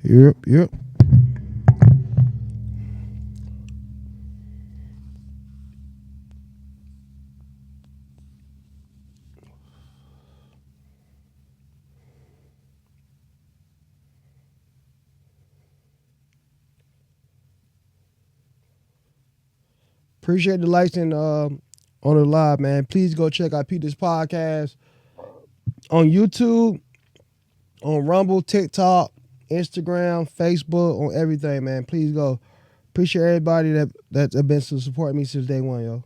Yep. Appreciate the likes and on the live, man. Please go check out Peep this podcast on YouTube, on Rumble, TikTok, Instagram, Facebook, on everything, man. Please go. Appreciate everybody that's been supporting me since day one, yo.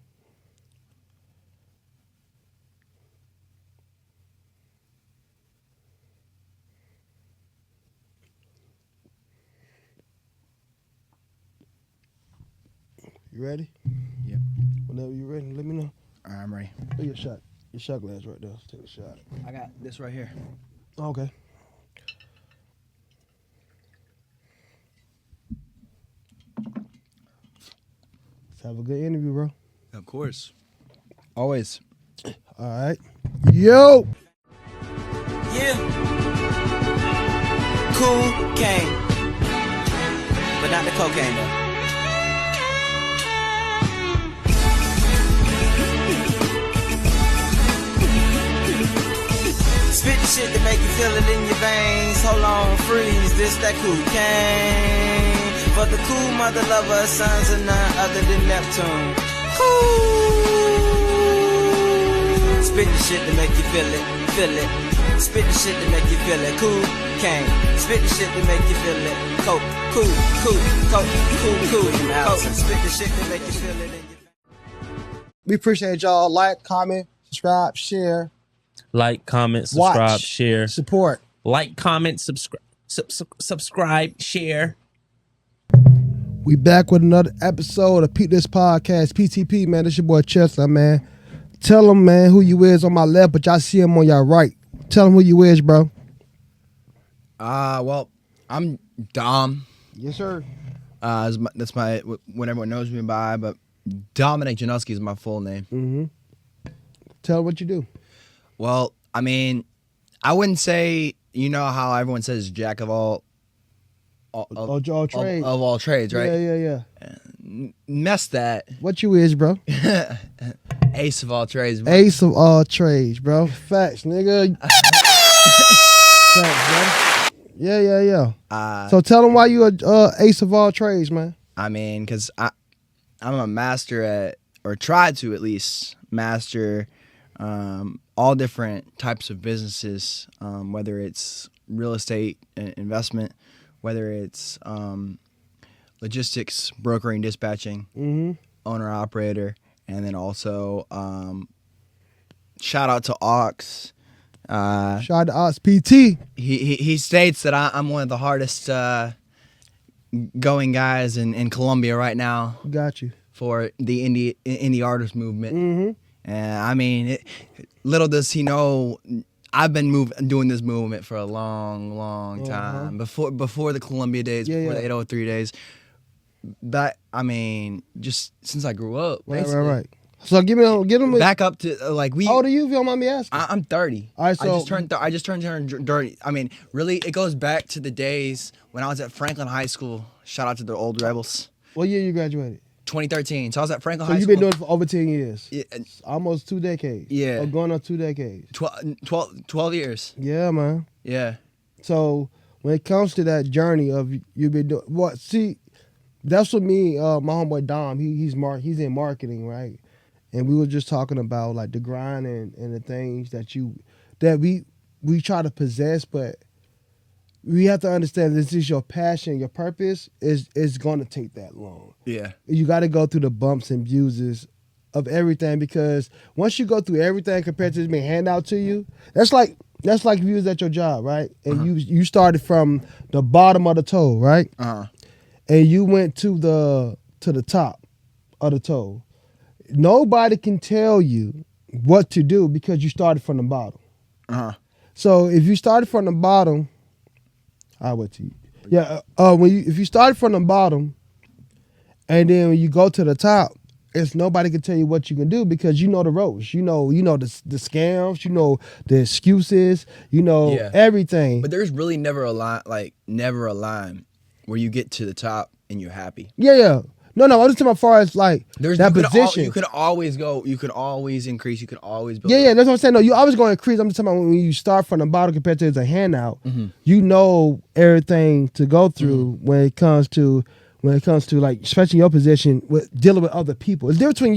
You ready? Yep. Whenever you're ready, let me know. All right, I'm ready. Look your shot. Your shot glass right there. Let's take a shot. I got this right here. Okay. Let's have a good interview, bro. Of course. Always. All right. Yo. Yeah. Cocaine. But not the cocaine though. Spit the shit to make you feel it in your veins. Hold on, freeze, this that cocaine. For the cool mother lover, sons are none other than Neptune. Cool. Spit the shit to make you feel it, feel it. Spit the shit to make you feel it, cocaine. Spit the shit to make you feel it, coke, cool. Spit the shit to make you feel it in your veins. We appreciate y'all. Like, comment, subscribe, share. Like, comment, subscribe, Watch, share. support. Like, comment, subscribe, share. We back with another episode of Peep This Podcast. PTP, man. This your boy Chestnut, man. Tell them, man, who you is on my left, but y'all see him on y'all right. Tell them who you is, bro. Well, I'm Dom. Yes, sir. That's my what everyone knows me by, but Dominic Janowski is my full name. Mm-hmm. Tell them what you do. Well, I mean, I wouldn't say, you know how everyone says jack of all trades. Of all trades, right? Yeah. Mess that. What you is, bro? Ace of all trades. Ace of all trades, bro. Facts, nigga. Facts, bro. Yeah. So tell them why you a ace of all trades, man. I mean, because I'm a master at, or try to at least master all different types of businesses, whether it's real estate investment, whether it's logistics, brokering, dispatching, owner-operator, and then also shout out to Ox. Shout out to Ox PT. He states that I'm one of the hardest going guys in Colombia right now. Got you. For the indie artist movement. Mm-hmm. And I mean, little does he know, I've been doing this movement for a long time. Before the Columbia days, before the 803 days. That, I mean, just since I grew up, basically. Right. So get him back up to like we. How old are you? If you don't mind me asking. I'm 30. All right, so I just turned 30. I mean, really, it goes back to the days when I was at Franklin High School. Shout out to the old rebels. What year you graduated? 2013. So I was at Franklin High School. So you've been doing it for over 10 years. Yeah. Almost 2 decades. Yeah. Or going on 2 decades. 12 years. Yeah, man. Yeah. So when it comes to that journey of you've been doing what? See, that's what me, my homeboy Dom. He's in marketing, right? And we were just talking about like the grind and the things that we try to possess, but we have to understand this is your passion, your purpose is going to take that long. Yeah. You got to go through the bumps and bruises of everything, because once you go through everything compared to this being handed out to you, that's like if you was at your job, right? And you started from the bottom of the toe, right? And you went to the top of the toe. Nobody can tell you what to do because you started from the bottom. So if you started from the bottom, I'll wait to you. Yeah, if you started from the bottom and then when you go to the top, it's nobody can tell you what you can do because you know the ropes. You know the scams. You know the excuses. You know everything. But there's really never a line where you get to the top and you're happy. Yeah. No, I'm just talking about as far as like that position. You could always go. You could always increase. You could always build. Yeah, that's what I'm saying. No, you always going to increase. I'm just talking about when you start from the bottom compared to as a handout. You know everything to go through when it comes to like, especially your position with dealing with other people. It's different between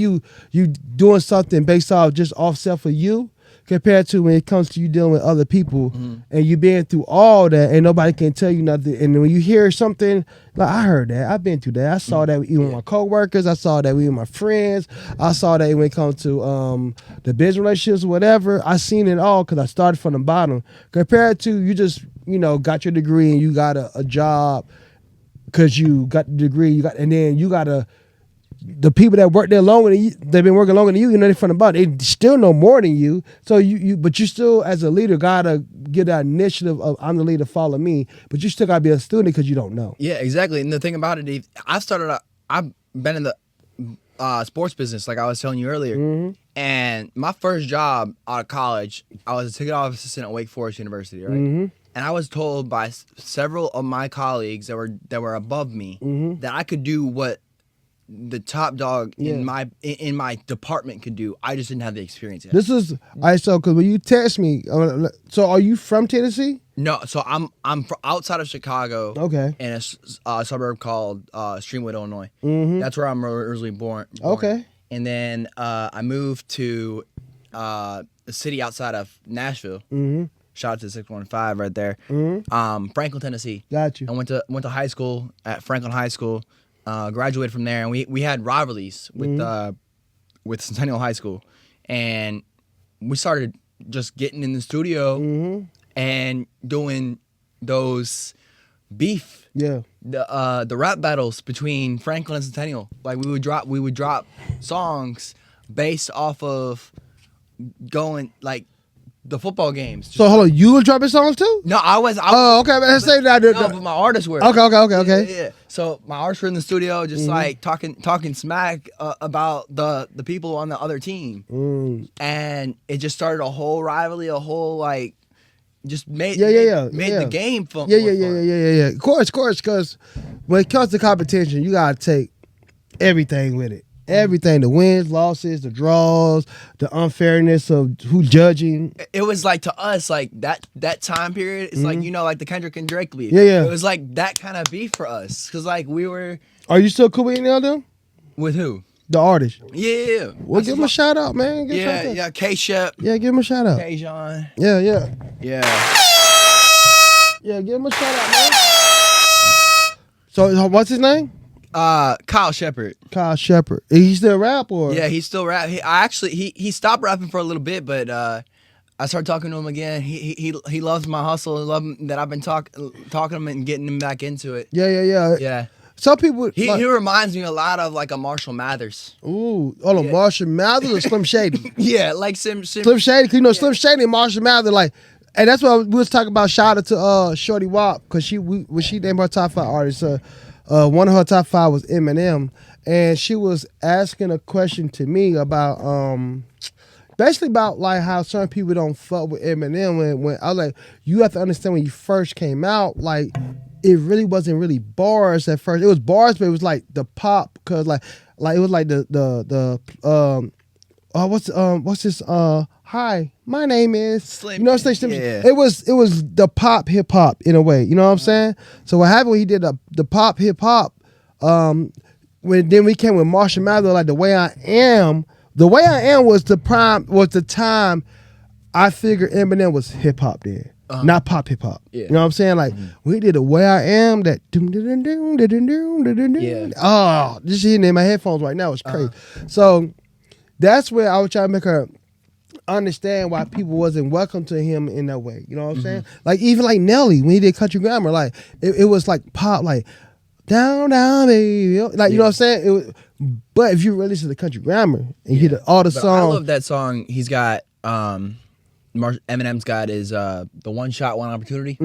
you doing something based off just offset for you compared to when it comes to you dealing with other people and you being through all that and nobody can tell you nothing. And when you hear something, like I heard that, I've been through that. I saw that even with my coworkers. I saw that with my friends. I saw that when it comes to the business relationships, whatever. I seen it all because I started from the bottom. Compared to you just, got your degree and you got a job because you got the degree, and then you got the people that work there longer than you, they've been working longer than you, they're from the bottom. They still know more than you. So but you still, as a leader, gotta get that initiative of I'm the leader, follow me. But you still gotta be a student because you don't know. Yeah, exactly. And the thing about it, I've been in the sports business, like I was telling you earlier. And my first job out of college, I was a ticket office assistant at Wake Forest University, right? And I was told by several of my colleagues that were above me that I could do what the top dog in my department could do. I just didn't have the experience yet. This is so because when you text me, so are you from Tennessee? No, so I'm from outside of Chicago. Okay. In a suburb called Streamwood, Illinois. That's where I'm originally born. Okay. And then I moved to a city outside of Nashville. Shout out to 615 right there. Franklin, Tennessee. Got you. I went to high school at Franklin High School. Graduated from there, and we had rivalries with Centennial High School, and we started just getting in the studio and doing those beef. Yeah. The rap battles between Franklin and Centennial. Like we would drop songs based off of going like the football games. So hold on, you were dropping songs too? No, I was. Oh, okay. Let's say that. No, but my artists were. Okay. Yeah. So my artists were in the studio, just like talking smack about the people on the other team, and it just started a whole rivalry, a whole like, just made the game fun. Yeah. Of course, because when it comes to competition, you gotta take everything with it. Everything, the wins, losses, the draws, the unfairness of who judging. It was like to us, like that time period, it's like, like the Kendrick and Drake beef. Yeah. It was like that kind of beef for us. Cause like we were. Are you still cool with any of them? With who? The artist. Yeah. Well, give him a shout out, man. Yeah, K-Shep. Yeah, give him a shout out. K-John. Yeah. Yeah, give him a shout out, man. So what's his name? Kyle Shepard. Kyle Shepard. He still rap or? Yeah, he still rap. He stopped rapping for a little bit, but I started talking to him again. He loves my hustle. He loves that I've been talking to him and getting him back into it. Yeah. Some people he reminds me a lot of like a Marshall Mathers. Ooh, Marshall Mathers or Slim Shady? Yeah, like Slim Shady. Cause Slim Shady and Marshall Mathers like. And that's what we was talking about. Shout out to Shorty Wop because when she named her top 5 artists. One of her top 5 was Eminem, and she was asking a question to me about basically about like how certain people don't fuck with Eminem. When I was like, you have to understand when you first came out, like it really wasn't really bars at first. It was bars, but it was like the pop, cause like it was like what's this hi, my name is Slim. You know what I'm saying? Yeah. It was the pop hip hop in a way. You know what I'm saying? So what happened when he did the pop hip hop, then we came with Marshall Mathers, like The Way I Am. The Way I Am was the time I figured Eminem was hip hop then. Not pop hip hop. Yeah. You know what I'm saying? Like when he did The Way I Am, that just hitting in my headphones right now is crazy. So that's where I was trying to make her understand why people wasn't welcome to him in that way. You know what I'm saying? Like even like Nelly when he did Country Grammar, like it was like pop, like down baby, like you know what I'm saying? It was, but if you really listen to Country Grammar and you hear all the songs, I love that song. He's got Eminem's got is the One Shot One Opportunity.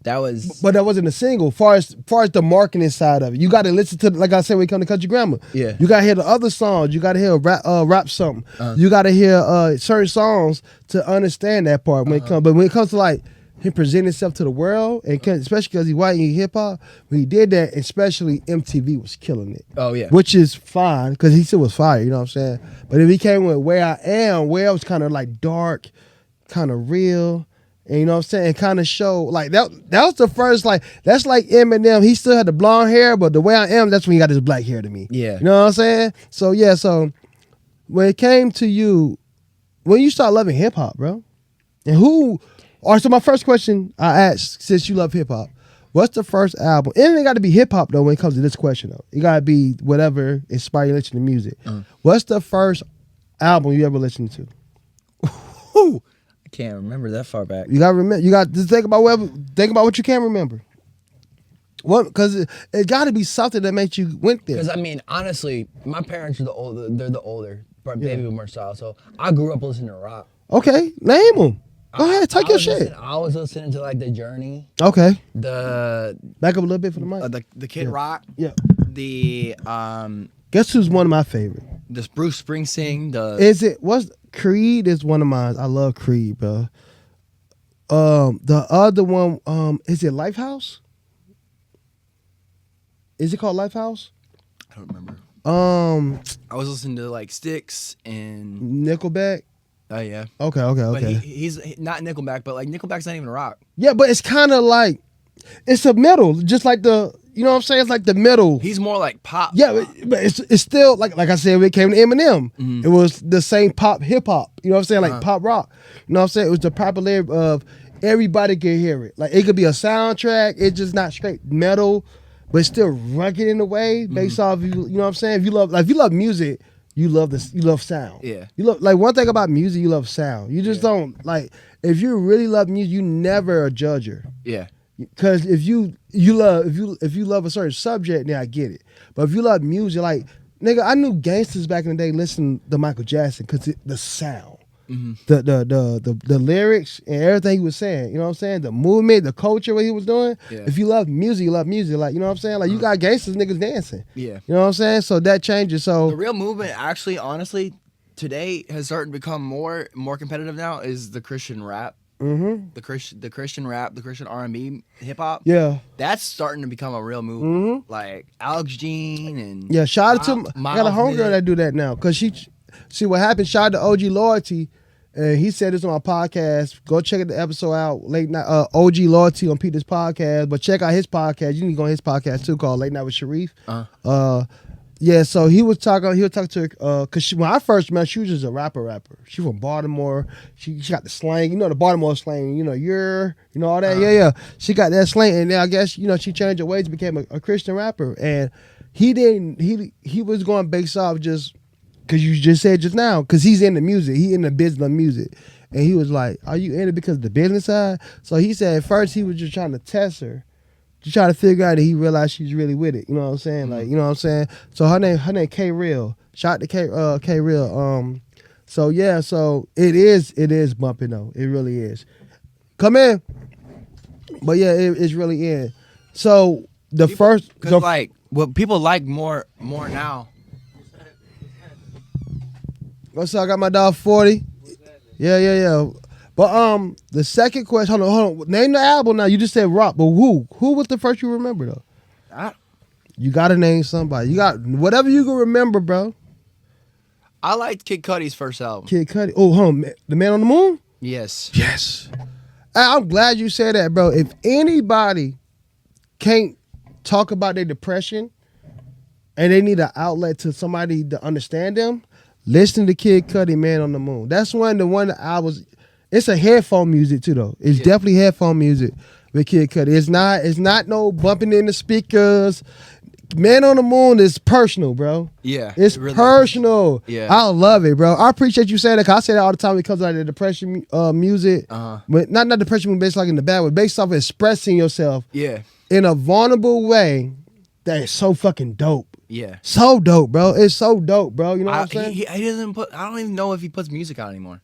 That was. But that wasn't a single. Far as the marketing side of it, you got to listen to, like I said, when you come to Country Grammar. Yeah. You got to hear the other songs. You got to hear rap something. You got to hear certain songs to understand that part when it comes. But when it comes to like him presenting himself to the world, and especially because he's white and hip hop, when he did that, especially MTV was killing it. Oh yeah. Which is fine because he still was fire. You know what I'm saying? But if he came with Where I Am, Where I was kind of like dark, kind of real. And you know what I'm saying? It kind of showed like that was the first, like, that's like Eminem. He still had the blonde hair, but The Way I Am, that's when he got his black hair to me. Yeah. You know what I'm saying? So yeah, so when it came to you, when you start loving hip hop, bro, and so my first question I asked, since you love hip hop, what's the first album? And it got to be hip hop though when it comes to this question though. It got to be whatever inspired you to listen to music. What's the first album you ever listened to? Ooh. I can't remember that far back. You got to remember. You got to think about what you can remember. What? Because it got to be something that made you went there. Because I mean, honestly, my parents are the older baby boomer style. So I grew up listening to rock. Okay, name them. Go ahead, take your shit. I was listening to like The Journey. Okay. Back up a little bit for the mic. The Kid Rock. Yeah. Guess who's one of my favorite? This Bruce Springsteen. What's Creed is one of mine. I love Creed, bro. The other one, is it Lifehouse? Is it called Lifehouse? I don't remember. I was listening to like Styx and Nickelback. Oh yeah. Okay. But he's not Nickelback, but like Nickelback's not even a rock. Yeah, but it's kind of like it's a middle, just like you know what I'm saying? It's like the middle. He's more like pop. Yeah, but it's still like I said, when it came to Eminem, it was the same pop hip hop. You know what I'm saying? Like pop rock. You know what I'm saying? It was the popularity of everybody could hear it. Like it could be a soundtrack. It's just not straight metal, but it's still rugged in a way based off you know what I'm saying? If you love music, you love sound. Yeah. You love, like, one thing about music, you love sound. You just don't, like, if you really love music, you never a judger. Yeah. Because if you love a certain subject, then I get it. But if you love music, like, nigga, I knew gangsters back in the day listening to Michael Jackson because the sound. The lyrics and everything he was saying, you know what I'm saying? The movement, the culture, what he was doing. Yeah. If you love music, you love music. Like, you know what I'm saying? Like, you got gangsters niggas dancing. Yeah. You know what I'm saying? So that changes. So the real movement, actually, honestly, today has started to become more competitive now is the Christian rap. The Christian rap, the Christian R&B, hip hop. Yeah. That's starting to become a real movement. Like Alex Jean and shout out to I got a homegirl that do that now. Cause see what happened, shout out to OG Loyalty. And he said this on my podcast. Go check the episode out, Late Night OG Loyalty on Peter's podcast. But check out his podcast. You need to go on his podcast too, called Late Night with Sharif. Yeah, so he was talking to her, because when I first met her, she was just a rapper. She from Baltimore. She got the slang, you know, the Baltimore slang, you know, all that. Yeah. She got that slang. And then I guess, you know, she changed her ways, became a Christian rapper. And he was going based off just, because you just said just now, because he's in the music. He in the business of music. And he was like, are you in it because of the business side? So he said at first he was just trying to test her. To try to figure out that he realized she's really with it. You know what I'm saying? Like, you know what I'm saying? So her name K Real. Shout out to K Real. So yeah, so it is bumping though. It really is. Come in. But yeah, it's really in. So like what people like more now. So I got my dog 40. Yeah. But the second question, hold on. Name the album now. You just said rock, but who? Who was the first you remember though? You gotta name somebody. You got whatever you can remember, bro. I liked Kid Cudi's first album. Kid Cudi. Oh, hold on. The Man on the Moon? Yes. I'm glad you said that, bro. If anybody can't talk about their depression and they need an outlet to somebody to understand them, listen to Kid Cudi, Man on the Moon. That's the one that I was. It's a headphone music too, though. It's definitely headphone music with Kid Cudi. It's not no bumping in the speakers. Man on the Moon is personal, bro. Yeah, it's really personal. Yeah, I love it, bro. I appreciate you saying that. Cause I say that all the time because of the depression music. But not depression music, based like in the bad way, based off of expressing yourself. Yeah, in a vulnerable way that is so fucking dope. Yeah, so dope, bro. It's so dope, bro. You know what I'm saying? He doesn't put. I don't even know if he puts music out anymore.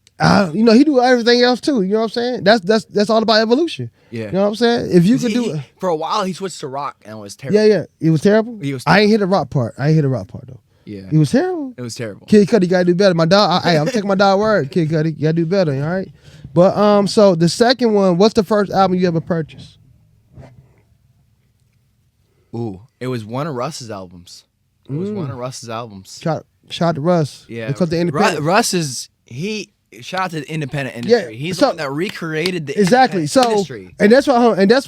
he do everything else too. You know what I'm saying? That's all about evolution. Yeah. You know what I'm saying? If you could do it. For a while, he switched to rock and it was terrible. Yeah. It was terrible? I ain't hit the rock part. though. Yeah. It was terrible? It was terrible. Kid Cudi, you gotta do better. My dog, I'm taking my dog word. Kid Cudi, you gotta do better, all right? But so the second one, what's the first album you ever purchased? Ooh, it was one of Russ's albums. Shout out to Russ. Yeah. Because the independent. Russ is, shout out to the independent industry. He's the one that recreated the industry. And that's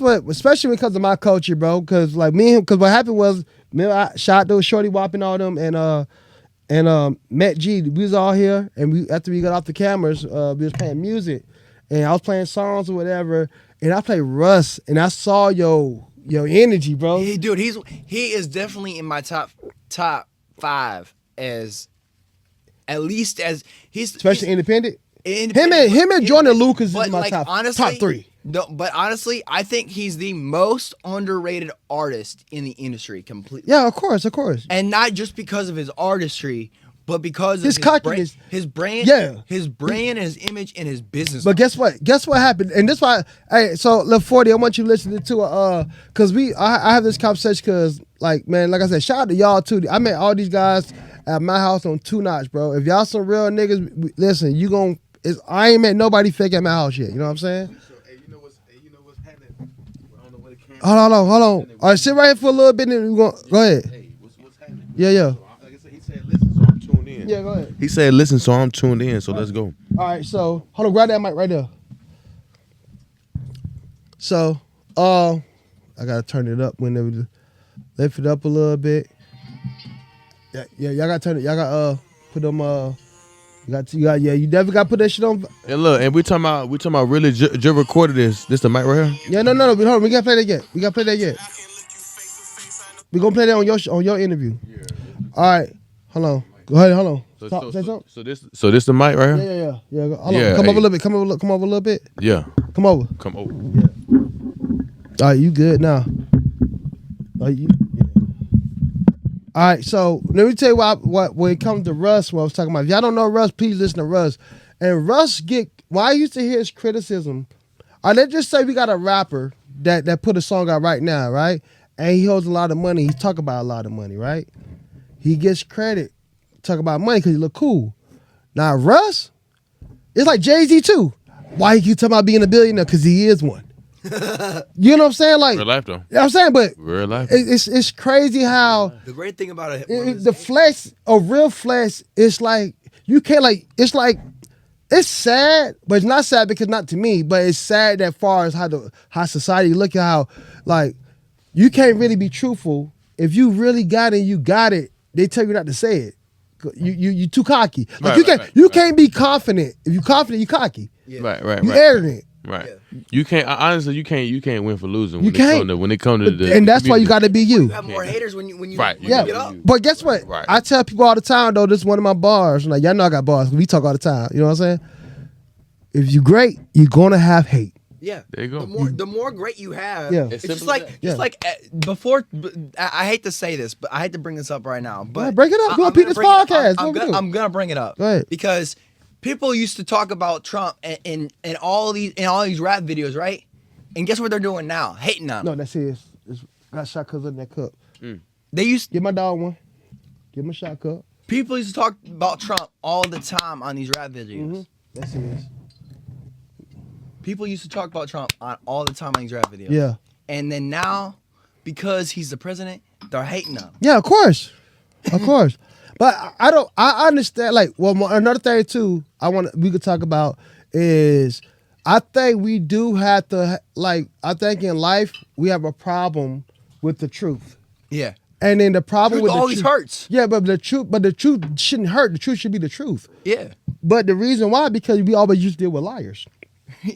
what, especially because of my culture, bro. Because like because what happened was, I shot those Shorty Wop and all them, and Matt G. We was all here, and after we got off the cameras, we was playing music, and I was playing songs or whatever, and I played Russ, and I saw your energy, bro. Dude, he is definitely in my top 5 as, at least as especially independent. Him and Jordan Lucas is my top 3. No, but honestly, I think he's the most underrated artist in the industry completely. Yeah, of course. And not just because of his artistry, but because of his cockiness, his brand, his image, and his business. But guess what? Guess what happened? And this why. Hey, so Lil 40, I want you listening to because I have this conversation because like I said, shout out to y'all too. I met all these guys at my house on 2 Notch, bro. If y'all some real niggas, listen, I ain't met nobody fake at my house yet. You know what I'm saying? Hold on. All right, sit right here for a little bit and go ahead. Hey, what's happening? Yeah. Like I said, he said, listen, so I'm tuned in. Yeah, go ahead. He said, listen, so I'm tuned in, so let's go. All right, so hold on, grab that mic right there. So, I gotta turn it up whenever lift it up a little bit. Yeah, y'all gotta turn it. Y'all gotta put them you definitely gotta put that shit on. And look, and we talking about really just recorded this. This the mic right here? Yeah, no, hold on, we gotta play that yet. We gonna play that on your interview. Yeah. All right, hold on. Go ahead, hold on. Say something. So this the mic right here? Yeah. Hold on. Come over a little bit. Come over a little bit. Yeah. Come over. Yeah. All right, you good now? Yeah. All right, so let me tell you what when it comes to Russ, what I was talking about. If y'all don't know Russ, please listen to Russ. And Russ I used to hear his criticism. Let's just say we got a rapper that put a song out right now, right? And he holds a lot of money. He talk about a lot of money, right? He gets credit, talk about money because he look cool. Now Russ, it's like Jay-Z too. Why he keep talking about being a billionaire? Because he is one. You know what I'm saying? Like real life though. You know what I'm saying? But real life. It's crazy how the great thing about the flesh of real flesh is like you can't like it's like it's sad, but it's not sad because not to me, but it's sad that far as how society look at how like you can't really be truthful. If you really got it, you got it. They tell you not to say it. You too cocky. Like you can't be confident. If you confident, you cocky. Yeah. Right. You arrogant. Right. Yeah. You can't honestly you can't win for losing when it come to the and that's why you got to be you. You have more haters when you right. get up. But guess what? Right. I tell people all the time though, this is one of my bars. Like y'all know I got bars. We talk all the time. You know what I'm saying? If you great, you're gonna have hate. Yeah, there you go. The more great you have, it's just like before. I hate to say this, but I hate to bring this up right now. But bring it up. Go Pete this podcast. I'm gonna bring it up. Go ahead. Because people used to talk about Trump in all these rap videos, right? And guess what they're doing now? Hating on him. No, that's his. It's got shot because of that cup. They used give my dog one. Give him a shot cup. People used to talk about Trump all the time on these rap videos. That's his. People used to talk about Trump all the time on these rap videos. Yeah. And then now, because he's the president, they're hating him. Yeah, of course. But I understand, like, well, another thing, too, we could talk about is I think we do have to, like, I think in life, we have a problem with the truth. Yeah. And then the problem with always hurts. Yeah, but the truth shouldn't hurt. The truth should be the truth. Yeah. But the reason why, because we always used to deal with liars. You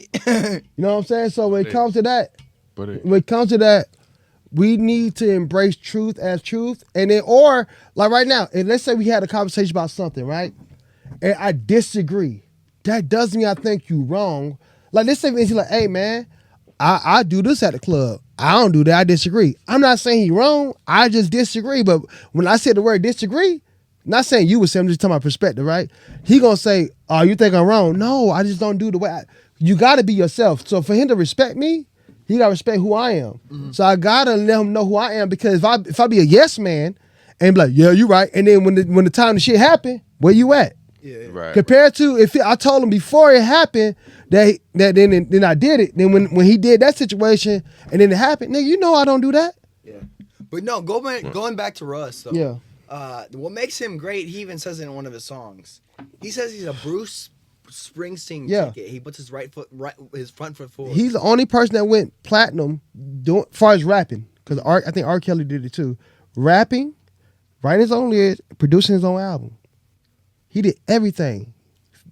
know what I'm saying? So when it comes to that, we need to embrace truth as truth. And then, or like right now, and let's say we had a conversation about something, right? And I disagree. That doesn't mean I think you wrong. Like let's say he's like, hey man, I do this at the club. I don't do that. I disagree. I'm not saying he's wrong. I just disagree. But when I say the word disagree, not saying you would say, I'm just talking about perspective, right? He gonna say, oh, you think I'm wrong? No, I just don't do the way. You gotta be yourself. So for him to respect me, he gotta respect who I am. Mm-hmm. So I gotta let him know who I am, because if I be a yes man and be like, yeah, you right, and then when the time the shit happen, where you at? Yeah. Right. Compared to if I told him before it happened that then I did it. Then when he did that situation and then it happened, nigga, you know I don't do that. Yeah. But no, going back to Russ though. Yeah. What makes him great? He even says it in one of his songs. He says he's a Bruce Springsteen ticket. He puts his his front foot forward. He's the only person that went platinum as far as rapping, because I think R. Kelly did it too. Rapping, writing his own lyrics, producing his own album. He did everything.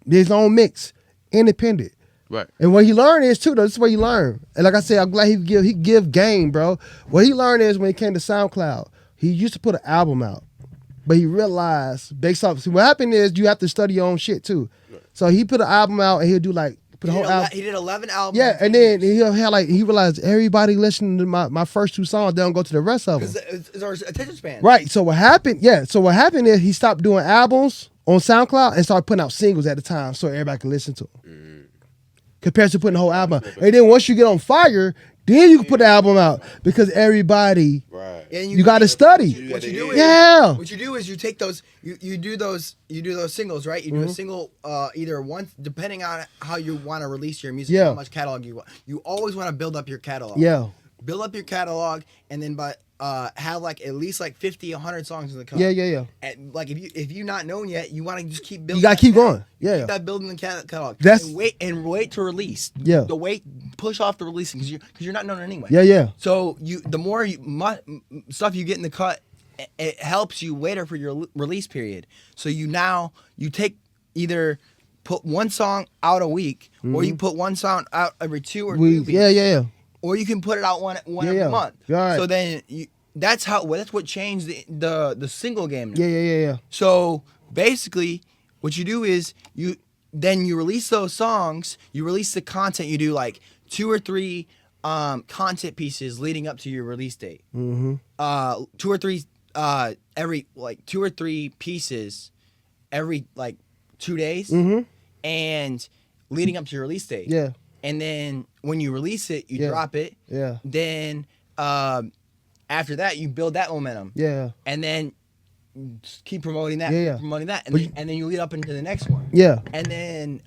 Did his own mix, independent. Right. And what he learned is too, though, this is what he learned. And like I said, I'm glad he give game, bro. What he learned is when it came to SoundCloud, he used to put an album out. But he realized, based off, see what happened is you have to study your own shit too. Right. So he put an album out and he'll do like, put a whole album. He did 11 albums. Yeah, and then he'll have like, he realized everybody listening to my first 2 songs, they don't go to the rest of them. Because it's our attention span. Right, so what happened is he stopped doing albums on SoundCloud and started putting out singles at the time so everybody can listen to them. Compared to putting the whole album out. And then once you get on fire, then you can put the album out, because everybody, and you got to study. What you do is you take those, you do those singles, right? You do a single either once, depending on how you want to release your music, how much catalog you want. You always want to build up your catalog. Yeah. Build up your catalog, and then have like at least like 50, 100 songs in the cut. Yeah. And like if you're not known yet, you want to just keep building. You gotta keep going. Yeah. Keep that building the catalog. That's and wait to release. Yeah. Push off the releasing because you're not known anyway. Yeah. So the more stuff you get in the cut, it helps you later for your release period. So you take either put one song out a week, or you put one song out every 2 or 3 weeks. Yeah. Or you can put it out one every month. Right. So then that's what changed the single game now. Yeah. So basically, what you do is you release those songs. You release the content. You do like 2 or 3 content pieces leading up to your release date. 2 or 3 2 or 3 pieces every like 2 days, and leading up to your release date. Yeah. And then when you release it, you drop it. Yeah. Then after that, you build that momentum. Yeah. And then just keep promoting that. Yeah. Promoting that, and then you lead up into the next one. Yeah. And then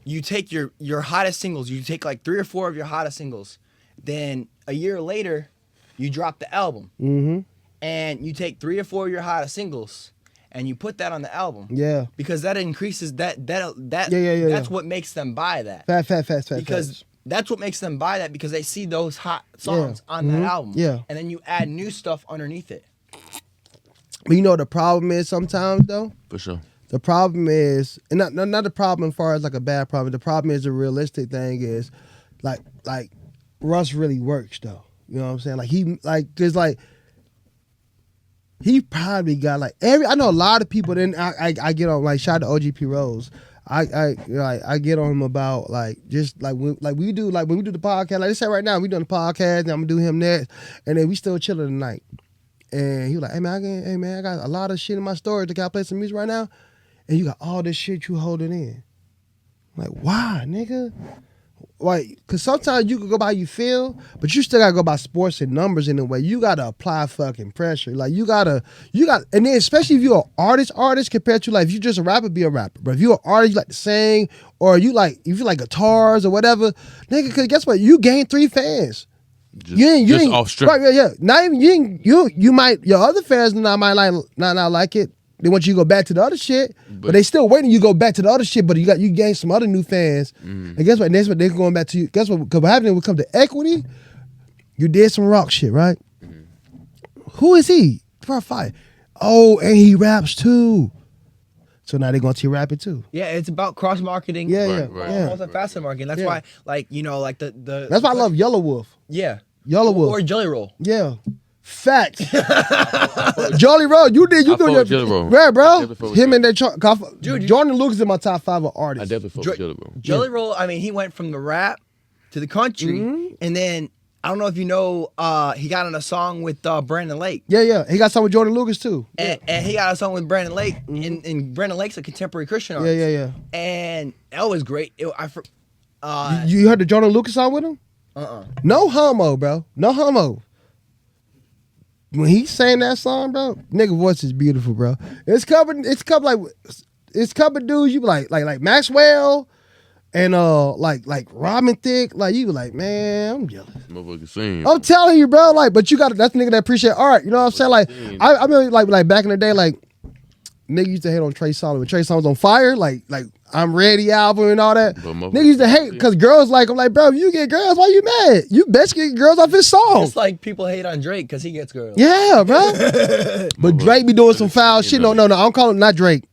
you take your hottest singles. You take like 3 or 4 of your hottest singles. Then a year later, you drop the album. And you take 3 or 4 of your hottest singles, and you put that on the album. Yeah. Because that increases that. That's what makes them buy that. Fast. Because that's what makes them buy that, because they see those hot songs on that album. Yeah. And then you add new stuff underneath it. But you know what the problem is sometimes though? For sure. The problem is, and not the problem as far as like a bad problem. The problem is, the realistic thing is, like Russ really works though. You know what I'm saying? He probably got like I know a lot of people. Then I get on, like, shout out to OGP Rose. I get on him about like just like when we do the podcast. Like I said, right now we doing the podcast, and I'm gonna do him next, and then we still chilling tonight. And he was like, hey man, I got a lot of shit in my storage. Can I play some music right now? And you got all this shit you holding in. I'm like, why, nigga? Like, cause sometimes you can go by how you feel, but you still gotta go by sports and numbers in a way. You gotta apply fucking pressure. Like you gotta, and then especially if you're an artist compared to like if you just a rapper, be a rapper. But if you're an artist, you like to sing, or if you like guitars or whatever, nigga. Cause guess what? You gain 3 fans. You ain't off strip. Right, yeah. Not even you might, your other fans might not like it. They want you to go back to the other shit, but they still waiting you to go back to the other shit. But you gain some other new fans, and guess what? That's what they're going back to you. Guess what? Because what happened when it comes to equity, you did some rock shit, right? Who is he? Fire. Oh, and he raps too. So now they're going to rap it too. Yeah, it's about cross marketing. Yeah. Multi-facet marketing. That's why, like, you know, like the. That's why I love Yellow Wolf. Yeah. Yellow Wolf or Jelly Roll. Yeah. Facts. Jolly Roll, you doing your Jelly Roll. Right, bro. Him and that dude, Jordan Lucas is in my top 5 of artists. I definitely fuck with Jelly Roll. Jelly Roll, I mean, he went from the rap to the country, and then I don't know if you know, he got on a song with Brandon Lake. Yeah. He got something with Jordan Lucas too. And he got a song with Brandon Lake, and Brandon Lake's a contemporary Christian artist. Yeah. And that was great. You heard the Jordan Lucas song with him? No homo, bro. No homo. When he sang that song, bro, nigga voice is beautiful, bro. It's covered dudes. You be like Maxwell and like Robin Thicke. Like you be like, man, I'm jealous. Motherfucker sing. I'm telling you, bro. Like, but that's the nigga that appreciate art. You know what I'm saying? Like, I mean, like back in the day, like nigga used to hate on Trey Songz. When Trey Songz was on fire, like I'm Ready album and all that. Niggas used to hate because girls like I'm like, bro, if you get girls, why you mad? You best get girls off his song. It's like people hate on Drake because he gets girls. Yeah, bro. But Drake be doing some foul shit. No, I don't call him not Drake.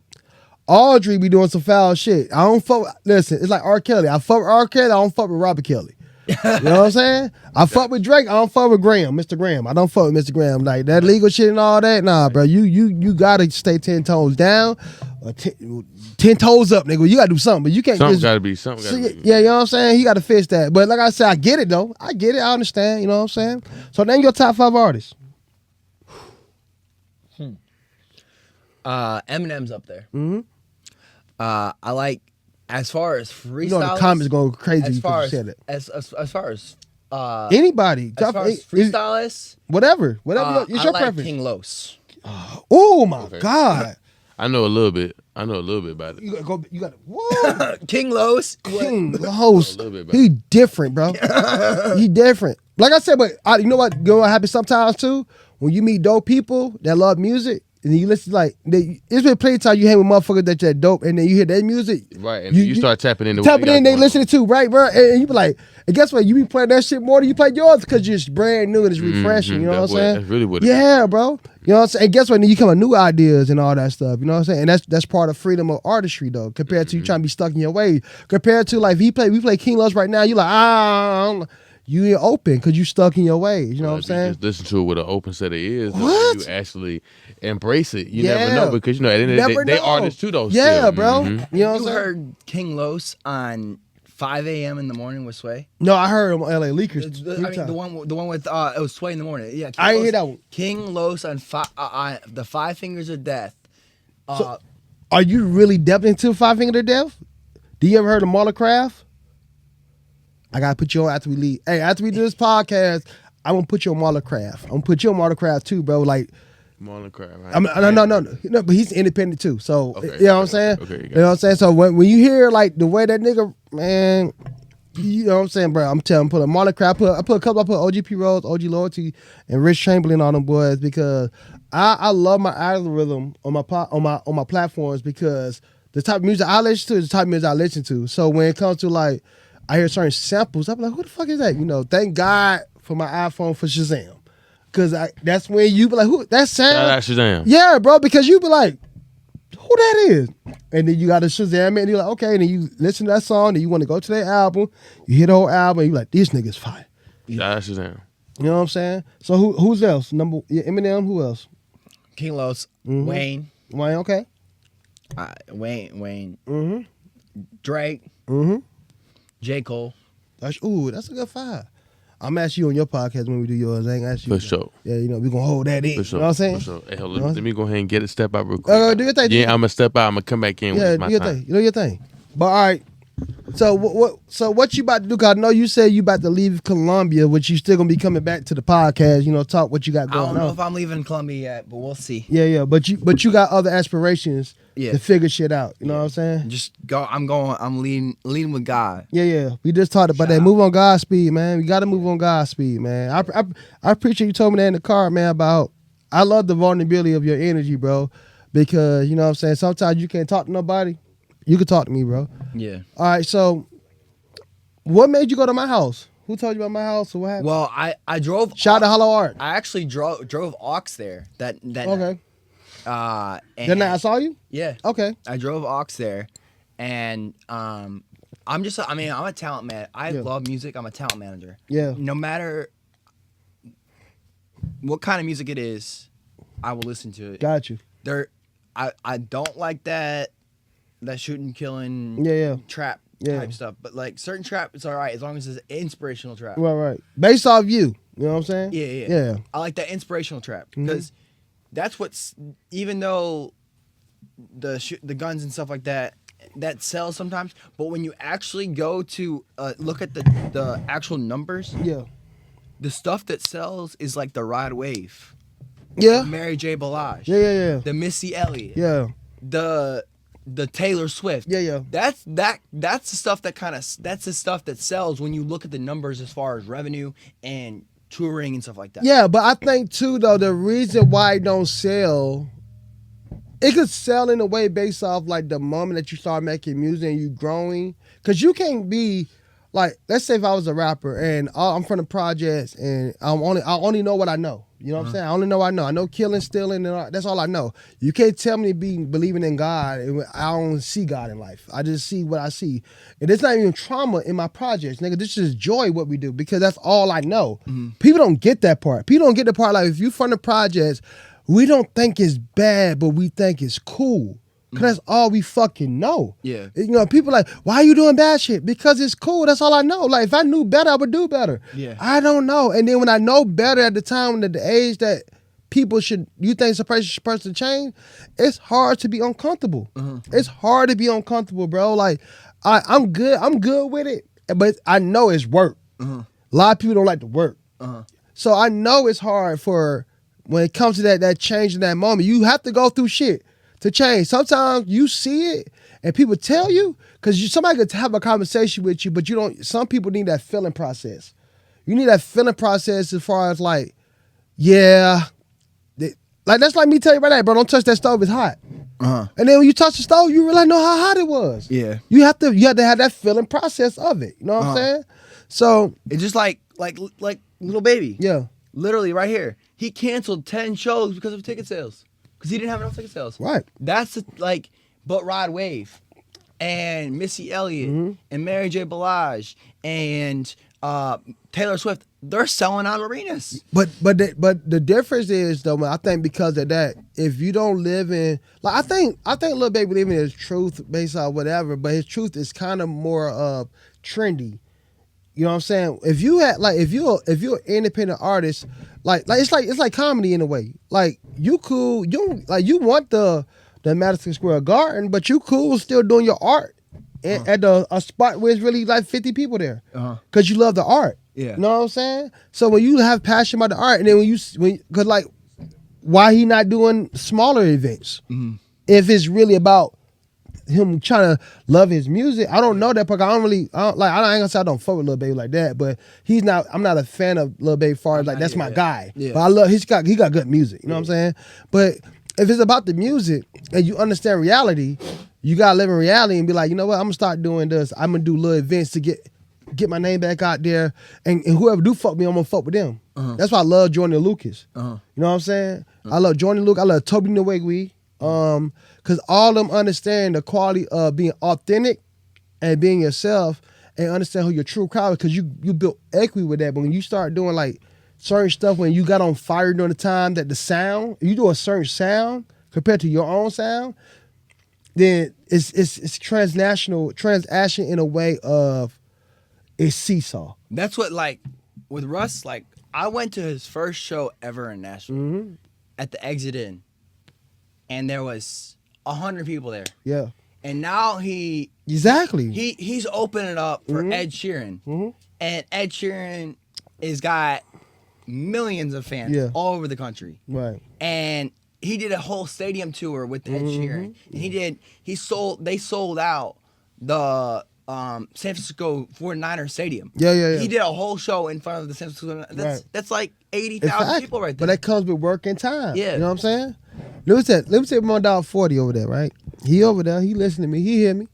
Audrey be doing some foul shit. I don't fuck. Listen, it's like R. Kelly. I fuck with R. Kelly. I don't fuck with Robert Kelly. You know what I'm saying? I fuck with Drake. I don't fuck with Mr. Graham. I don't fuck with Mr. Graham. Like that legal shit and all that. Nah, bro. You gotta stay 10 toes down, or 10 toes up, nigga. You gotta do something, but you can't. Something gotta be. Yeah, you know what I'm saying. He gotta fix that. But like I said, I get it though. I get it. I understand. You know what I'm saying. So name your top 5 artists. Eminem's up there. I like. As far as freestyles, you know the comments go crazy. As far as said it. As far as anybody, as far as freestylists, whatever, it's I your like preference. King Los. Oh my God! I know a little bit about it. You got whoa. King Los. King Los. He different, bro. He different. Like I said, but you know what? You know what happens sometimes too? When you meet dope people that love music. And you listen it's been plenty of time you hang with motherfuckers that dope, and then you hear their music, right? And you start tapping into they listen to, right, bro? And you be like, and guess what? You be playing that shit more than you play yours because you're just brand new and it's refreshing. You know what I'm saying? That's really what. Yeah, bro. You know what I'm saying? And guess what? Then you come with new ideas and all that stuff. You know what I'm saying? And that's part of freedom of artistry, though, compared to you trying to be stuck in your way. Compared to like we play King Los right now. You like you ain't open because you stuck in your ways. You know what I'm saying? Just listen to it with an open set of ears. What? You actually embrace it. You never know because, you know, at the end of the day, they artists too, though. Yeah, still. bro. Mm-hmm. You know what I'm You saying? heard King Los on 5 a.m. in the morning with Sway? No, I heard him on LA Leakers. The one with it was Sway in the morning. Yeah, I didn't hear that one. King Los on the 5 Fingers of Death. So, are you really deep into 5 Finger to Death? Do you ever heard of Marla Craft? I gotta put you on after we leave. Hey, after we do this podcast, I'm gonna put you on Marla Craft. I'm gonna put you on Marla Craft too, bro. Like Marla Craft. No, but he's independent too. So okay, you know what I'm saying? Okay, you know what I'm saying? So when you hear like the way that nigga, man, you know what I'm saying, bro? I'm telling, put a Marla Craft, I put OGP Rose, OG Loyalty, and Rich Chamberlain on them boys because I love my algorithm on my platforms because the type of music I listen to is the type of music I listen to. So when it comes to like I hear certain samples, I'm like, who the fuck is that? You know, thank God for my iPhone for Shazam. Cause that's when you be like, who that sound? Shout out Shazam. Yeah, bro, because you be like, who that is? And then you got to Shazam it, and you're like, okay, and then you listen to that song, and you want to go to their album, you hear the whole album, and you're like, this nigga's fire. Shout out Shazam. You know what I'm saying? So who's else? Eminem, who else? King Los, Wayne. Wayne, okay. Wayne. Mm-hmm. Drake. Mm-hmm. J. Cole. That's a good 5. I'm gonna ask you on your podcast when we do yours. I ain't ask you. For sure. Yeah, you know, we gonna hold that in. For sure. You know what I'm saying? For sure. Hey, let me go ahead and get a step out real quick. Do your thing. Yeah, I'm gonna step out. I'm gonna come back in with my time. You know your thing. But all right. So what you about to do? Cause I know you said you about to leave Columbia, but you still gonna be coming back to the podcast. You know, talk what you got going on. I don't know if I'm leaving Columbia yet, but we'll see. Yeah. But you got other aspirations to figure shit out. You know what I'm saying? Just go. I'm leading with God. Yeah. We just talked about that. Move on God's speed, man. We got to move on God's speed, man. I appreciate you told me that in the car, man. About I love the vulnerability of your energy, bro. Because you know what I'm saying. Sometimes you can't talk to nobody. You can talk to me, bro. Yeah. All right. So, what made you go to my house? Who told you about my house or what happened? Well, I drove. Shout out to Hollow Art. I actually drove aux there. That Okay. night. Then I saw you. Yeah. Okay. I drove aux there, and I'm a talent man. I love music. I'm a talent manager. Yeah. No matter what kind of music it is, I will listen to it. Got you. I don't like that shooting, killing, Yeah. trap type stuff. But like certain trap, it's all right as long as it's inspirational trap. Right. Based off you. You know what I'm saying? Yeah. I like that inspirational trap because that's what's, even though the guns and stuff like that sells sometimes, but when you actually go to look at the actual numbers, the stuff that sells is like the Rod Wave, Mary J. Blige, the Missy Elliott, the Taylor Swift, That's the stuff that's the stuff that sells when you look at the numbers as far as revenue and touring and stuff like that. Yeah, but I think too though the reason why it don't sell, it could sell in a way based off like the moment that you start making music and you growing, because you can't be like, let's say if I was a rapper and I'm from the projects and I only know what I know. You know what I'm saying? I only know what I know. I know killing, stealing, and that's all I know. You can't tell me to be believing in God. I don't see God in life. I just see what I see. And there's not even trauma in my projects, nigga. This is joy what we do because that's all I know. People don't get that part. People don't get the part like if you from the projects, we don't think it's bad, but we think it's cool. Cause that's all we fucking know. Yeah. You know, people like, why are you doing bad shit? Because it's cool. That's all I know. Like, if I knew better, I would do better. Yeah. I don't know. And then when I know better at the time, at the age that people you think it's a person to change, it's hard to be uncomfortable. It's hard to be uncomfortable, bro. Like, I'm good with it, but I know it's work. A lot of people don't like to work. So I know it's hard for, when it comes to that change in that moment, you have to go through shit to change. Sometimes you see it and people tell you, because somebody could have a conversation with you, but you don't. Some people need that feeling process. You need that feeling process as far as like, like that's like me telling you right now, bro, don't touch that stove, it's hot. And then when you touch the stove, you really know how hot it was. Yeah. You have to have that feeling process of it. You know what I'm saying? So it's just like Little Baby. Yeah. Literally right here. He canceled 10 shows because of ticket sales. Because he didn't have enough ticket sales. Right. That's but Rod Wave and Missy Elliott and Mary J. Blige and Taylor Swift, they're selling out arenas. But the difference is though, man, I think because of that, if you don't live in, like I think Lil Baby living his truth based on whatever, but his truth is kind of more trendy. You know what I'm saying? If you had if you're an independent artist, it's like comedy in a way. Like you cool, you want the Madison Square Garden, but you cool still doing your art at a spot where it's really like 50 people there, because you love the art. Yeah, you know what I'm saying? So when you have passion about the art, and then because like, why he not doing smaller events? If it's really about him trying to love his music, I don't know that part. I ain't gonna say I don't fuck with Lil Baby like that, but I'm not a fan of Lil Baby far as like that's my guy. Yeah. But I love he got good music. You know what I'm saying? But if it's about the music and you understand reality, you gotta live in reality and be like, you know what, I'm gonna start doing this. I'm gonna do little events to get my name back out there, and whoever do fuck me, I'm gonna fuck with them. That's why I love Jordan Lucas. You know what I'm saying? I love Jordan Lucas. I love Toby Nwigwe. Because all of them understand the quality of being authentic and being yourself, and understand who your true crowd is, because you built equity with that. But when you start doing like certain stuff, when you got on fire during the time that the sound, you do a certain sound compared to your own sound, then it's transnational, transaction in a way of it's seesaw. That's what, like, with Russ, like, I went to his first show ever in Nashville at the Exit Inn, and there was 100 people there. Yeah. And now he's opening up for Ed Sheeran. And Ed Sheeran has got millions of fans all over the country. Right. And he did a whole stadium tour with Ed Sheeran. And they sold out the San Francisco 49ers stadium. Yeah. He did a whole show in front of the San Francisco. That's like 80,000 people right there. But that comes with work and time. Yeah. You know what I'm saying? Let me say my dog 40 over there, right? He over there, he listening to me, he hear me.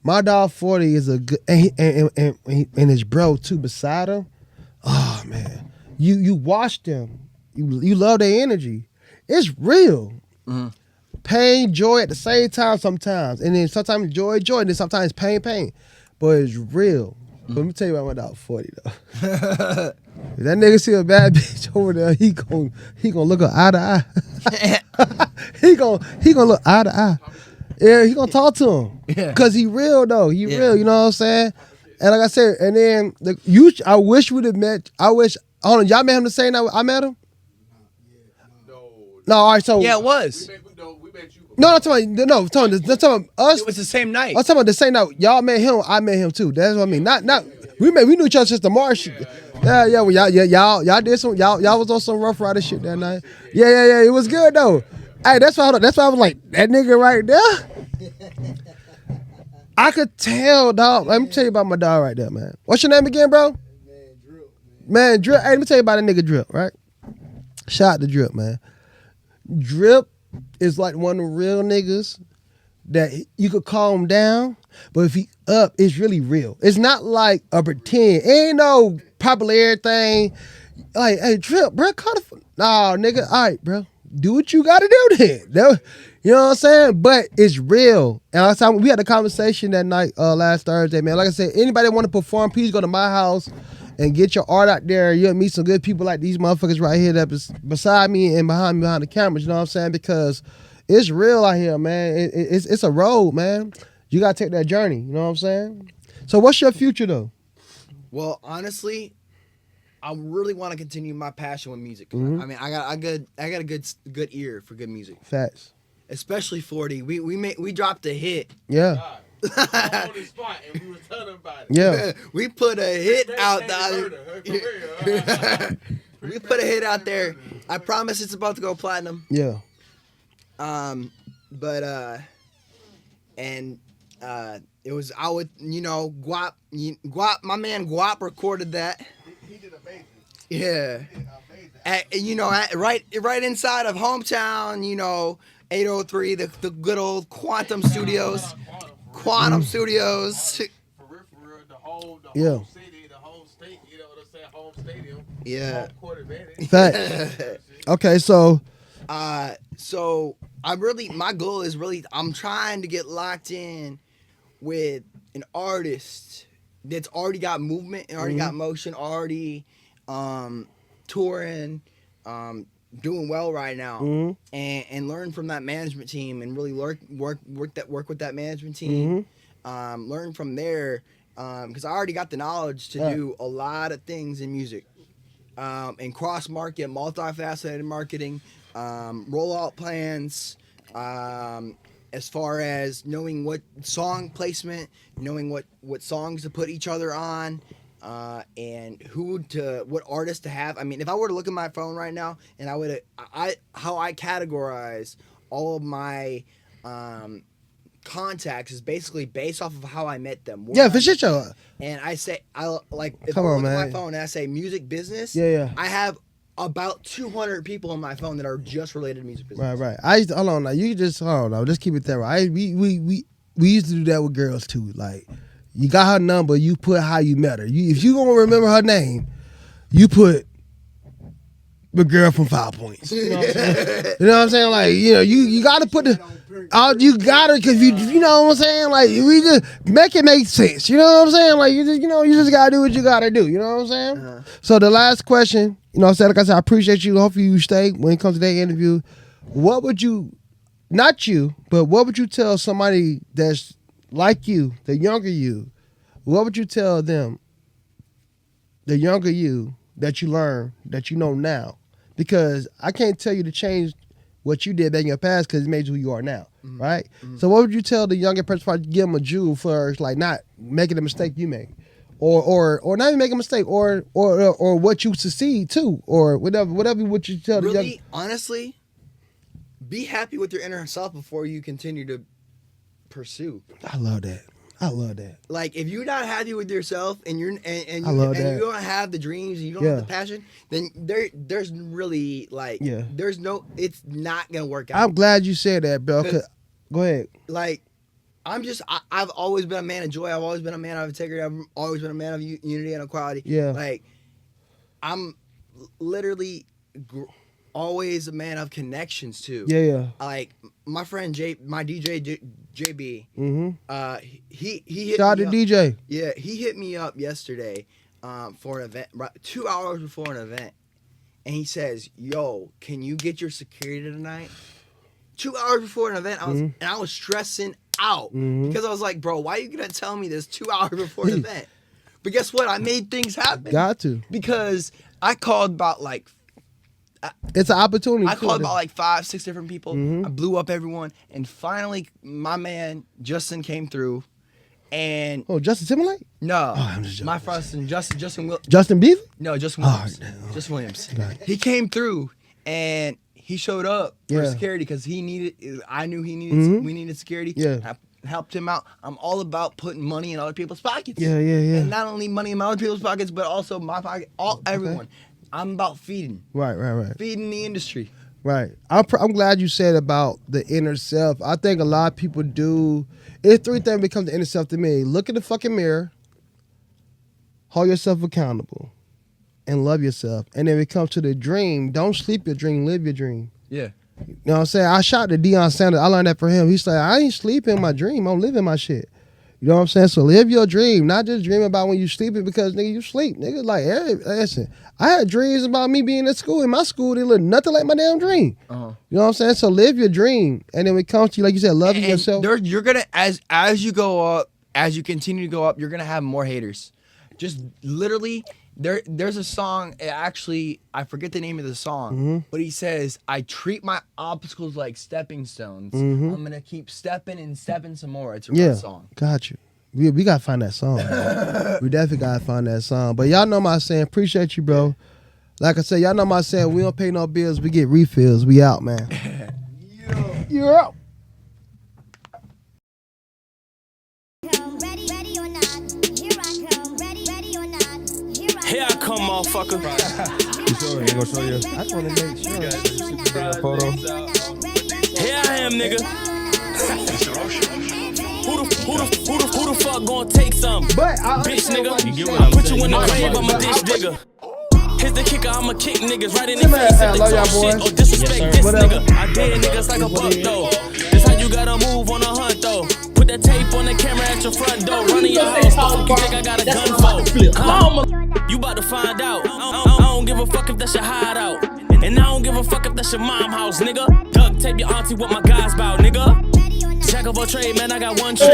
My dog 40 is a good, and his bro too beside him. Oh man, you watch them, you love their energy. It's real. Pain, joy at the same time sometimes, and then sometimes joy, and then sometimes pain. But it's real. But let me tell you about my dog 40 though. If that nigga see a bad bitch over there, he gonna look her eye to eye. he gonna look eye to eye. Yeah, he gonna talk to him. Yeah. Cause he real though. He real. You know what I'm saying? And like I said, and then I wish we'd have met. Hold on, y'all met him the same night I met him. No, all right. So Yeah, it was. We met you. no, I'm talking about us. It was the same night. I'm talking about the same night. Y'all met him. I met him too. That's what I mean. Not we knew each other since the March. Yeah. Well, y'all did some. Y'all was on some Rough Rider shit that night. Yeah. It was good though. Hey, that's why I was like that nigga right there. I could tell, dog. Let me tell you about my dog right there, man. What's your name again, bro? Man, Drip. Hey, let me tell you about that nigga Drip, right? Shout out to Drip, man. Drip is like one of the real niggas that you could calm down, but if he up, it's really real. It's not like a pretend. Ain't no popular thing. Like, hey, Drip, bro, nah, nigga. All right, bro. Do what you gotta do then. You know what I'm saying? But it's real. And last time we had a conversation that night, last Thursday, man. Like I said, anybody want to perform, please go to my house and get your art out there. You'll meet some good people like these motherfuckers right here that's beside me and behind the cameras. You know what I'm saying? Because it's real out here, man. It's a road, man. You gotta take that journey. You know what I'm saying? So what's your future though? Well, honestly, I really want to continue my passion with music. Mm-hmm. I mean, I got a good ear for good music. Facts. Especially 40. We dropped a hit. Yeah. On the spot, and we were telling about it. Yeah. We put a hit out there. We put a hit out there. I promise it's about to go platinum. Yeah. It was Guap. My man Guap recorded that. He did amazing. Yeah. He did amazing. Right inside of hometown, 803, the good old Quantum Studios. Quantum Studios. For real, the whole Yeah. city, the whole state, you know what I'm saying? Home stadium. Yeah. Home court advantage. Fact. Okay, so my goal is I'm trying to get locked in with an artist that's already got movement and already got motion, already touring, doing well right now, and learn from that management team and really work with that management team. Learn from there, because I already got the knowledge to do a lot of things in music, and cross market, multifaceted marketing, rollout plans, as far as knowing what song placement, knowing what songs to put each other on. And what artist to have. I mean, if I were to look at my phone right now and how I categorize all of my contacts is basically based off of how I met them. Yeah, for sure. And I say, if I look at my phone and I say music business, I have about 200 people on my phone that are just related to music business. Right. Hold on now. Just keep it there. Right. We used to do that with girls too. Like, you got her number, you put how you met her. If you gonna remember her name, you put the girl from 5 Points. You know what I'm saying? You know what I'm saying? Like, you gotta put you gotta, because you know what I'm saying? Like, we just make it make sense. You know what I'm saying? Like, you just gotta do what you gotta do. You know what I'm saying? Uh-huh. So the last question, like I said, I appreciate you. Hopefully you stay when it comes to that interview. What would you tell somebody that's like you, the younger you, what would you tell them, the younger you, that you learn, that you know now? Because I can't tell you to change what you did back in your past because it made you who you are now, right? Mm-hmm. So what would you tell the younger person, if I give them a jewel for like not making the mistake you make, or not even make a mistake, or what you succeed to, or whatever what you tell the young. Honestly, be happy with your inner self before you continue to pursue. I love that. Like, if you're not happy with yourself and you don't have the dreams and you don't have the passion, then there's really it's not gonna work out. I'm glad you said that, bro. Go ahead. Like, I've always been a man of joy. I've always been a man of integrity. I've always been a man of unity and equality. Yeah. Like, I'm literally always a man of connections too. Yeah. Like, my friend my DJ JB. Mm-hmm. He hit shout out to DJ. Yeah, he hit me up yesterday, for an event, 2 hours before an event, and he says, "Yo, can you get your security tonight? 2 hours before an event, I was stressing out because I was like, bro, why are you gonna tell me this 2 hours before an event? But guess what? I made things happen. Got to. Because I called about like. It's an opportunity. I called about like 5-6 different people. I blew up everyone, and finally, my man Justin came through. And Justin Timberlake? No, I'm just joking. My friend Justin Beaver? No, Justin Williams. Justin Williams. He came through and he showed up for security because he needed. I knew he needed. We needed security. Yeah. I helped him out. I'm all about putting money in other people's pockets. Yeah. And not only money in other people's pockets, but also my pocket. Everyone. I'm about feeding. Right. Feeding the industry. Right. I'm glad you said about the inner self. I think a lot of people do. It's 3 things become the inner self to me. Look in the fucking mirror, hold yourself accountable, and love yourself. And then it comes to the dream. Don't sleep your dream, live your dream. Yeah. You know what I'm saying? I shot to Deion Sanders. I learned that from him. He's like, I ain't sleeping my dream. I'm living my shit. You know what I'm saying? So live your dream, not just dream about when you sleeping because, nigga, you sleep. Nigga, like, hey, listen, I had dreams about me being at school. In my school, they look nothing like my damn dream. You know what I'm saying? So live your dream. And then when it comes to you, like you said, loving yourself. You're going to, as you go up, as you continue to go up, you're going to have more haters. Just literally, there's a song, actually, I forget the name of the song, but he says, I treat my obstacles like stepping stones. I'm going to keep stepping and stepping some more. It's a real song. Got you. We got to find that song. We definitely got to find that song. But y'all know my saying, appreciate you, bro. Like I said, y'all know my saying, we don't pay no bills, we get refills. We out, man. You're out. Here I come, motherfucker. You gonna show you? I just want to make sure. Photo. Here I am, nigga. Who the fuck gonna take some? Bitch, nigga. I put you in the grave, I'm a ditch digger. Here's the kicker, I'ma kick niggas right in the face if they talk shit or disrespect this nigga. I dare niggas like a buck though. This how you gotta move on a hunt though. Put that tape on the camera at your front door. Running your house, fuck you think I got a gun for? You about to find out. I don't give a fuck if that's your hideout. And I don't give a fuck if that's your mom house, nigga. Duct tape your auntie what my guys bout, nigga. Jack of all trade, man, I got one trick.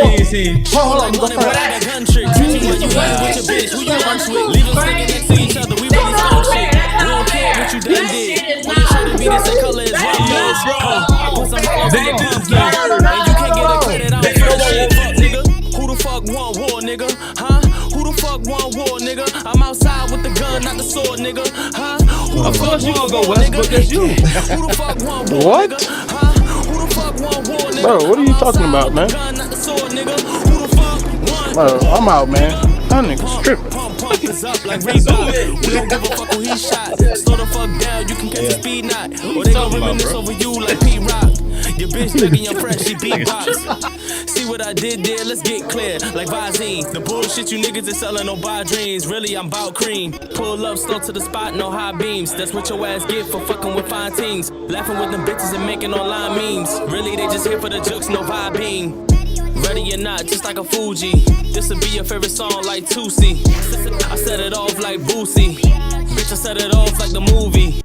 Hold like money, but I got gun tricks. Teach you where you at with your bitch, who you lunch with. Leave us sticking next to each other, we really stone shit. We don't care what you done did. When you try to be the same color as one is. I put some hollows in your pumpkin. And you can't get a credit, I don't feel shit. Fuck, nigga. Who the fuck want war, nigga? Huh? Who the fuck want war, nigga? I'm outside with the gun, not the sword, nigga. Huh? Who the fuck want war, nigga? Who the fuck want war, nigga? Huh? Who the fuck want war, nigga? Bro, what are you talking about, man? Bro, I'm out, man. That nigga's tripping. Pump is up like Reebok. We don't give a fuck who he shot. Slow the fuck down, you can catch a speed knot. Or they gon' reminisce over you like Pete Rock. Your bitch begging your friend, she beatbox. See what I did there, let's get clear. Like Visine, the bullshit you niggas is selling no buy dreams. Really, I'm bout cream. Pull up slow to the spot, no high beams. That's what your ass get for fucking with fine teens. Laughing with them bitches and making online memes. Really, they just here for the jokes, no vibing. Ready or not, just like a Fuji. This'll be your favorite song like Tootsie. I set it off like Boosie. Bitch, I set it off like the movie.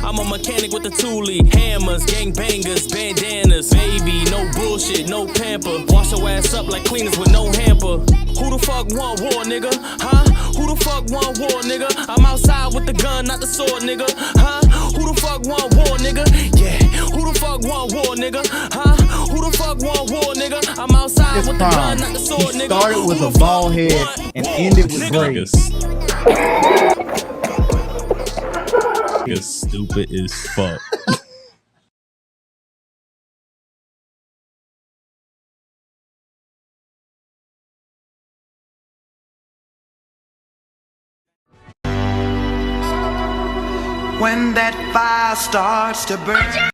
I'm a mechanic with the toolie. Hammers, gangbangers, bandanas. Baby, no bullshit, no pamper. Wash your ass up like cleaners with no hamper. Who the fuck want war, nigga? Huh? Who the fuck want war, nigga? I'm outside with the gun, not the sword, nigga. Huh? Who the fuck want war, nigga? Yeah. Who the fuck want war, nigga? Huh? Who the fuck want war, nigga? I'm outside with the gun, not the sword, nigga. He started with a bald head and ended with braids. You're stupid as fuck. When that fire starts to burn.